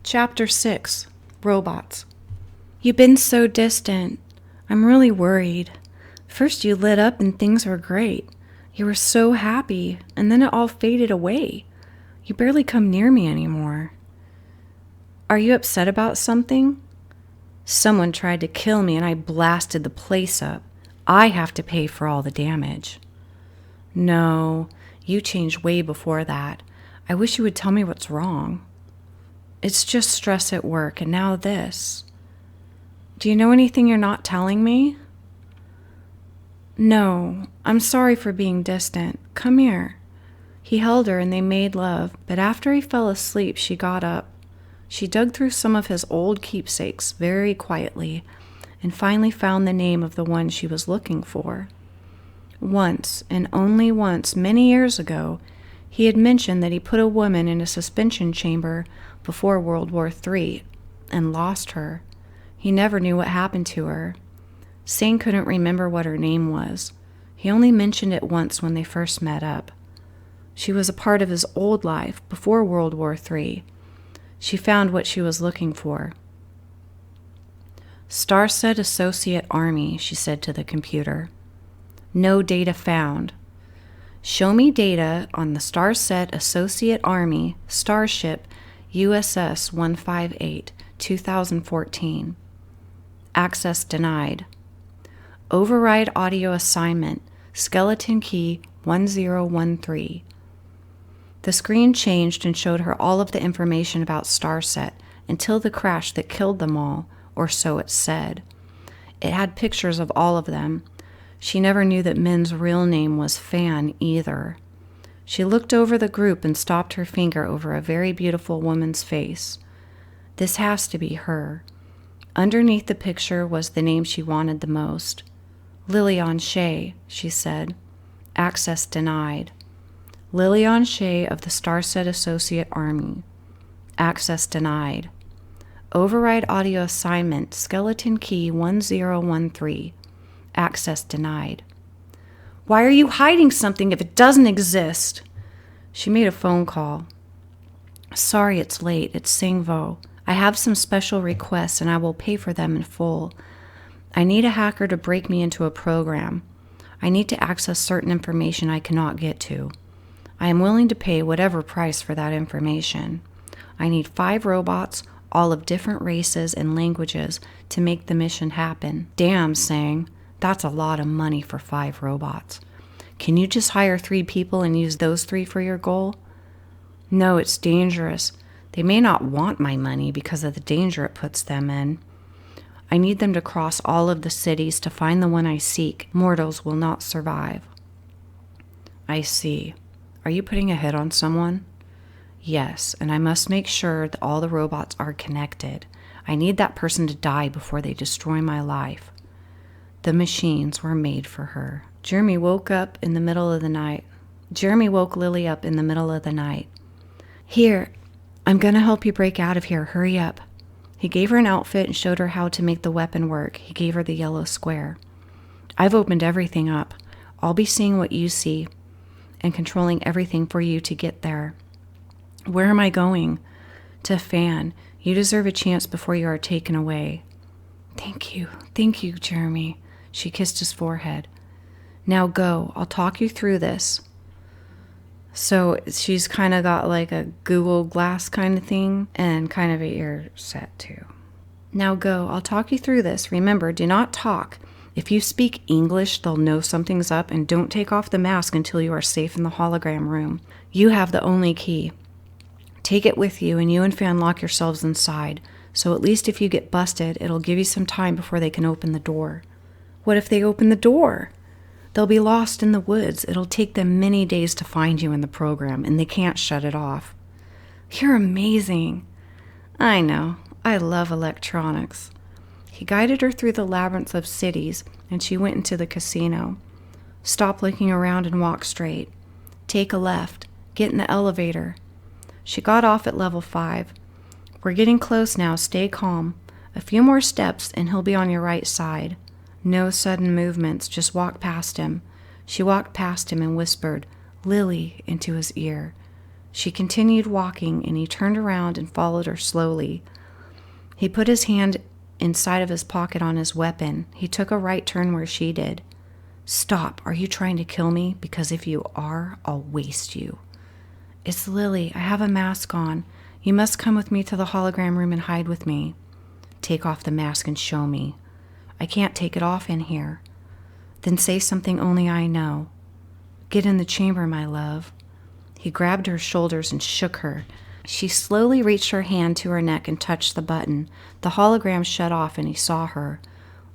Chapter 6. Robots. You've been so distant. I'm really worried. First you lit up and things were great. You were so happy, and then it all faded away. You barely come near me anymore. Are you upset about something? Someone tried to kill me and I blasted the place up. I have to pay for all the damage. No, you changed way before that. I wish you would tell me what's wrong. It's just stress at work, and now this. Do you know anything you're not telling me? No, I'm sorry for being distant. Come here. He held her and they made love, but after he fell asleep, she got up. She dug through some of his old keepsakes very quietly and finally found the name of the one she was looking for. Once, and only once, many years ago, he had mentioned that he put a woman in a suspension chamber before World War III and lost her. He never knew what happened to her. Sane couldn't remember what her name was. He only mentioned it once when they first met up. She was a part of his old life before World War III. She found what she was looking for. STARSET Associate Army, she said to the computer. No data found. Show me data on the STARSET Associate Army Starship USS 158, 2014. Access denied. Override audio assignment, skeleton key 1013. The screen changed and showed her all of the information about STARSET until the crash that killed them all, or so it said. It had pictures of all of them. She never knew that Min's real name was Fan either. She looked over the group and stopped her finger over a very beautiful woman's face. This has to be her. Underneath the picture was the name she wanted the most. Lillian Shea, she said. Access denied. Lillian Shea of the STARSET Associate Army. Access denied. Override audio assignment, skeleton key 1013. Access denied. Why are you hiding something if it doesn't exist? She made a phone call. Sorry it's late. It's Singvo. I have some special requests and I will pay for them in full. I need a hacker to break me into a program. I need to access certain information I cannot get to. I am willing to pay whatever price for that information. I need 5 robots, all of different races and languages, to make the mission happen. Damn, Sang. That's a lot of money for 5 robots. Can you just hire 3 people and use those 3 for your goal? No, it's dangerous. They may not want my money because of the danger it puts them in. I need them to cross all of the cities to find the one I seek. Mortals will not survive. I see. Are you putting a hit on someone? Yes, and I must make sure that all the robots are connected. I need that person to die before they destroy my life. The machines were made for her. Jeremy woke Lily up in the middle of the night. Here, I'm going to help you break out of here. Hurry up. He gave her an outfit and showed her how to make the weapon work. He gave her the yellow square. I've opened everything up. I'll be seeing what you see and controlling everything for you to get there. Where am I going? To Fan. You deserve a chance before you are taken away. Thank you, Jeremy. She kissed his forehead. Now go. I'll talk you through this. So she's kind of got like a Google Glass kind of thing and kind of an ear set too. Now go. I'll talk you through this. Remember, do not talk. If you speak English, they'll know something's up, and don't take off the mask until you are safe in the hologram room. You have the only key. Take it with you, and you and Fan lock yourselves inside. So at least if you get busted, it'll give you some time before they can open the door. What if they open the door? They'll be lost in the woods. It'll take them many days to find you in the program, and they can't shut it off. You're amazing. I know. I love electronics. He guided her through the labyrinth of cities, and she went into the casino. Stop looking around and walk straight. Take a left. Get in the elevator. She got off at level 5. We're getting close now. Stay calm. A few more steps, and he'll be on your right side. No sudden movements. Just walk past him. She walked past him and whispered, Lily, into his ear. She continued walking, and he turned around and followed her slowly. He put his hand inside of his pocket on his weapon. He took a right turn where she did. "Stop. Are you trying to kill me? Because if you are, I'll waste you." "It's Lily. I have a mask on. You must come with me to the hologram room and hide with me." "Take off the mask and show me." "I can't take it off in here." "Then say something only I know." "Get in the chamber, my love." He grabbed her shoulders and shook her. She slowly reached her hand to her neck and touched the button. The hologram shut off and he saw her.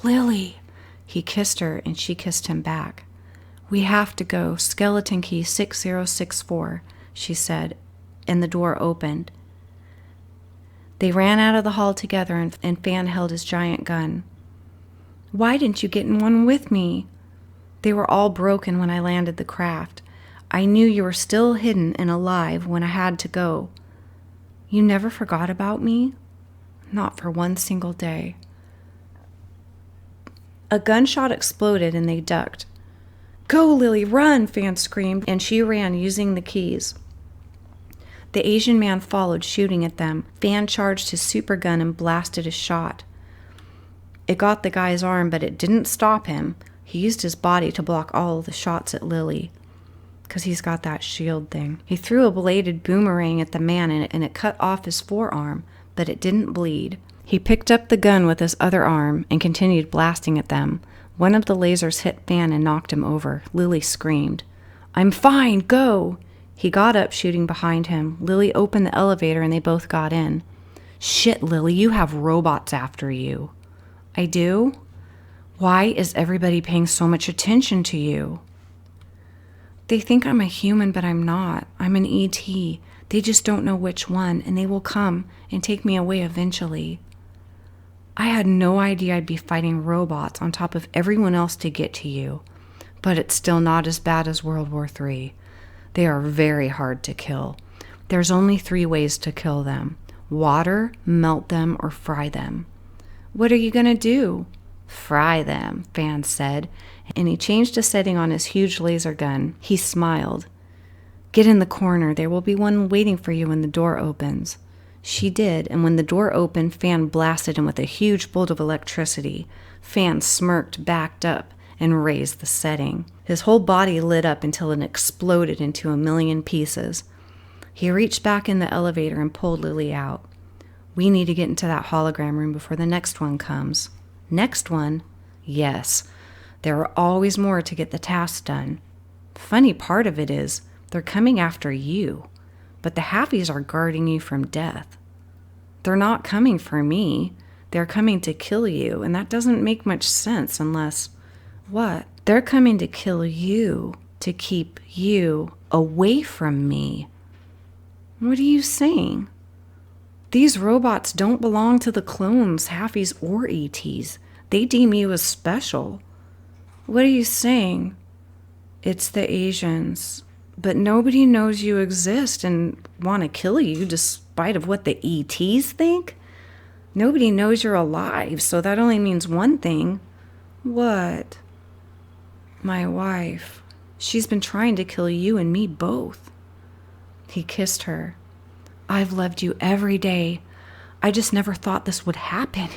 "Lily!" He kissed her and she kissed him back. "We have to go. Skeleton key 6064, she said, and the door opened. They ran out of the hall together and Fan held his giant gun. "Why didn't you get in one with me?" "They were all broken when I landed the craft. I knew you were still hidden and alive when I had to go." "You never forgot about me?" "Not for one single day." A gunshot exploded and they ducked. "Go, Lily, run!" Fan screamed, and she ran using the keys. The Asian man followed, shooting at them. Fan charged his super gun and blasted a shot. It got the guy's arm, but it didn't stop him. He used his body to block all of the shots at Lily, because he's got that shield thing. He threw a bladed boomerang at the man and it cut off his forearm, but it didn't bleed. He picked up the gun with his other arm and continued blasting at them. One of the lasers hit Fan and knocked him over. Lily screamed. "I'm fine, go!" He got up, shooting behind him. Lily opened the elevator and they both got in. "Shit, Lily, you have robots after you." "I do? Why is everybody paying so much attention to you?" "They think I'm a human, but I'm not. I'm an ET. They just don't know which one, and they will come and take me away eventually." "I had no idea I'd be fighting robots on top of everyone else to get to you. But it's still not as bad as World War III. They are very hard to kill. There's only 3 ways to kill them: water, melt them, or fry them." "What are you going to do?" "Fry them," Fan said, and he changed a setting on his huge laser gun. He smiled. "Get in the corner. There will be one waiting for you when the door opens." She did, and when the door opened, Fan blasted him with a huge bolt of electricity. Fan smirked, backed up, and raised the setting. His whole body lit up until it exploded into a million pieces. He reached back in the elevator and pulled Lily out. "We need to get into that hologram room before the next one comes." "Next one?" "Yes. There are always more to get the task done. Funny part of it is, they're coming after you, but the Halfies are guarding you from death." "They're not coming for me. They're coming to kill you, and that doesn't make much sense unless..." "What?" "They're coming to kill you, to keep you away from me." "What are you saying?" "These robots don't belong to the clones, Halfies, or ETs. They deem you as special." "What are you saying?" "It's the Asians. But nobody knows you exist and want to kill you despite of what the ETs think. Nobody knows you're alive, so that only means one thing." "What?" "My wife. She's been trying to kill you and me both." He kissed her. "I've loved you every day. I just never thought this would happen.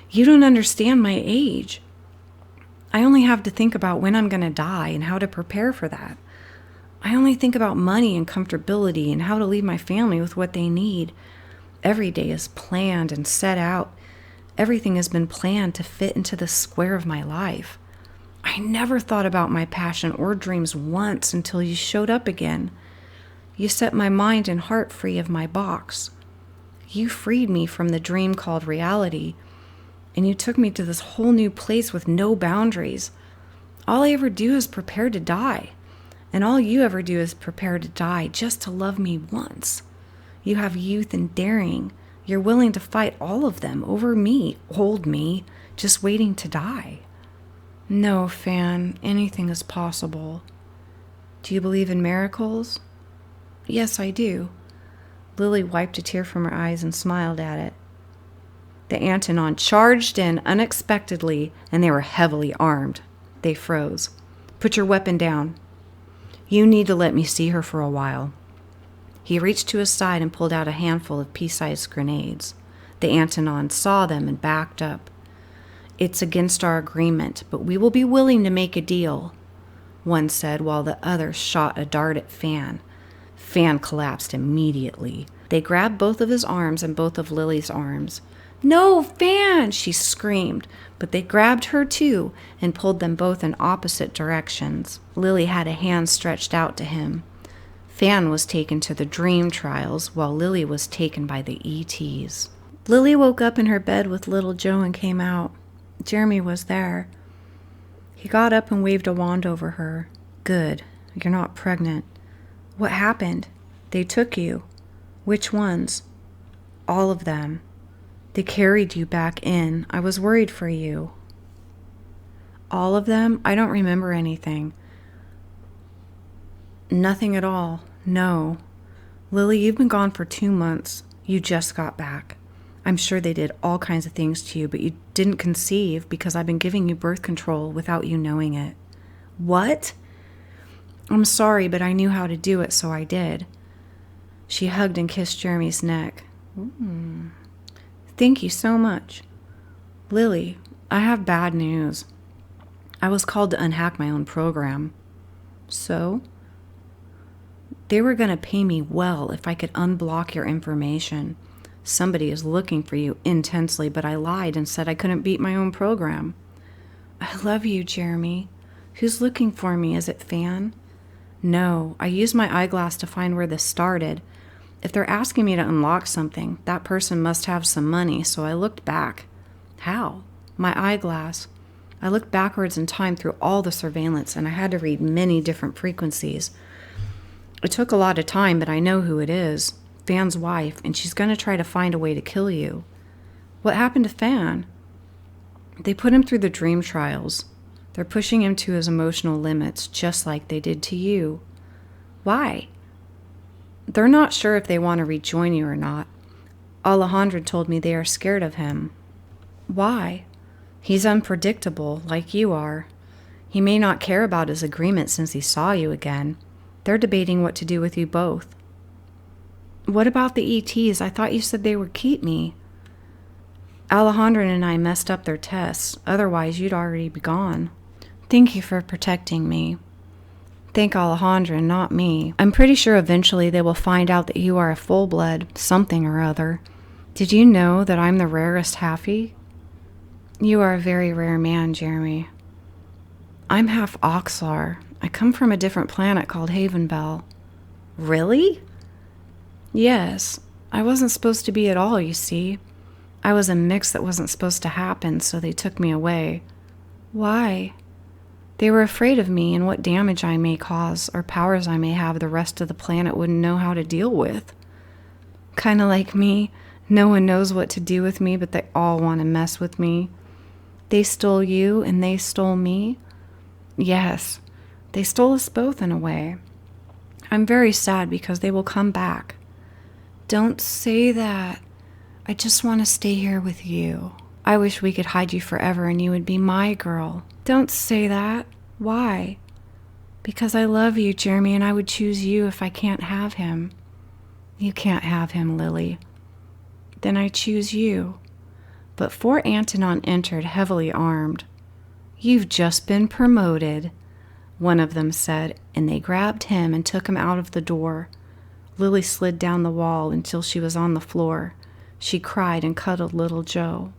You don't understand my age. I only have to think about when I'm going to die and how to prepare for that. I only think about money and comfortability and how to leave my family with what they need. Every day is planned and set out. Everything has been planned to fit into the square of my life. I never thought about my passion or dreams once until you showed up again. You set my mind and heart free of my box. You freed me from the dream called reality, and you took me to this whole new place with no boundaries. All I ever do is prepare to die, and all you ever do is prepare to die just to love me once. You have youth and daring. You're willing to fight all of them over me, old me, just waiting to die." "No, Fan, anything is possible." "Do you believe in miracles?" "Yes, I do." Lily wiped a tear from her eyes and smiled at it. The Antonon charged in unexpectedly, and they were heavily armed. They froze. "Put your weapon down." "You need to let me see her for a while." He reached to his side and pulled out a handful of pea-sized grenades. The Antonon saw them and backed up. "It's against our agreement, but we will be willing to make a deal," one said, while the other shot a dart at Fan. Fan collapsed immediately. They grabbed both of his arms and both of Lily's arms. "No, Fan!" she screamed, but they grabbed her too and pulled them both in opposite directions. Lily had a hand stretched out to him. Fan was taken to the dream trials, while Lily was taken by the ETs. Lily woke up in her bed with little Joe and came out. Jeremy was there. He got up and waved a wand over her. "Good. You're not pregnant." "What happened?" "They took you." "Which ones?" "All of them. They carried you back in. I was worried for you." "All of them? I don't remember anything." "Nothing at all. No. Lily, you've been gone for 2 months. You just got back. I'm sure they did all kinds of things to you, but you didn't conceive because I've been giving you birth control without you knowing it." "What?" "I'm sorry, but I knew how to do it, so I did." She hugged and kissed Jeremy's neck. "Thank you so much." "Lily, I have bad news. I was called to unhack my own program." "So?" "They were going to pay me well if I could unblock your information. Somebody is looking for you intensely, but I lied and said I couldn't beat my own program." "I love you, Jeremy. Who's looking for me? Is it Fan?" "No, I used my eyeglass to find where this started. If they're asking me to unlock something, that person must have some money, so I looked back." "How?" "My eyeglass. I looked backwards in time through all the surveillance, and I had to read many different frequencies. It took a lot of time, but I know who it is. Fan's wife, and she's going to try to find a way to kill you." "What happened to Fan?" "They put him through the dream trials. They're pushing him to his emotional limits, just like they did to you." "Why?" "They're not sure if they want to rejoin you or not. Alejandro told me they are scared of him." "Why?" "He's unpredictable, like you are. He may not care about his agreement since he saw you again. They're debating what to do with you both." "What about the ETs? I thought you said they would keep me." "Alejandro and I messed up their tests. Otherwise, you'd already be gone." "Thank you for protecting me." "Thank Alejandro, not me. I'm pretty sure eventually they will find out that you are a full-blood something or other. Did you know that I'm the rarest halfie?" "You are a very rare man, Jeremy." "I'm half Oxlar. I come from a different planet called Havenbell." "Really?" "Yes. I wasn't supposed to be at all, you see. I was a mix that wasn't supposed to happen, so they took me away." "Why?" "They were afraid of me and what damage I may cause or powers I may have the rest of the planet wouldn't know how to deal with." "Kinda like me. No one knows what to do with me, but they all want to mess with me." "They stole you and they stole me?" "Yes. They stole us both in a way. I'm very sad because they will come back." "Don't say that. I just want to stay here with you. I wish we could hide you forever and you would be my girl." "Don't say that. Why?" "Because I love you, Jeremy, and I would choose you if I can't have him." "You can't have him, Lily." "Then I choose you." But 4 Antonon entered heavily armed. "You've just been promoted," one of them said, and they grabbed him and took him out of the door. Lily slid down the wall until she was on the floor. She cried and cuddled little Joe.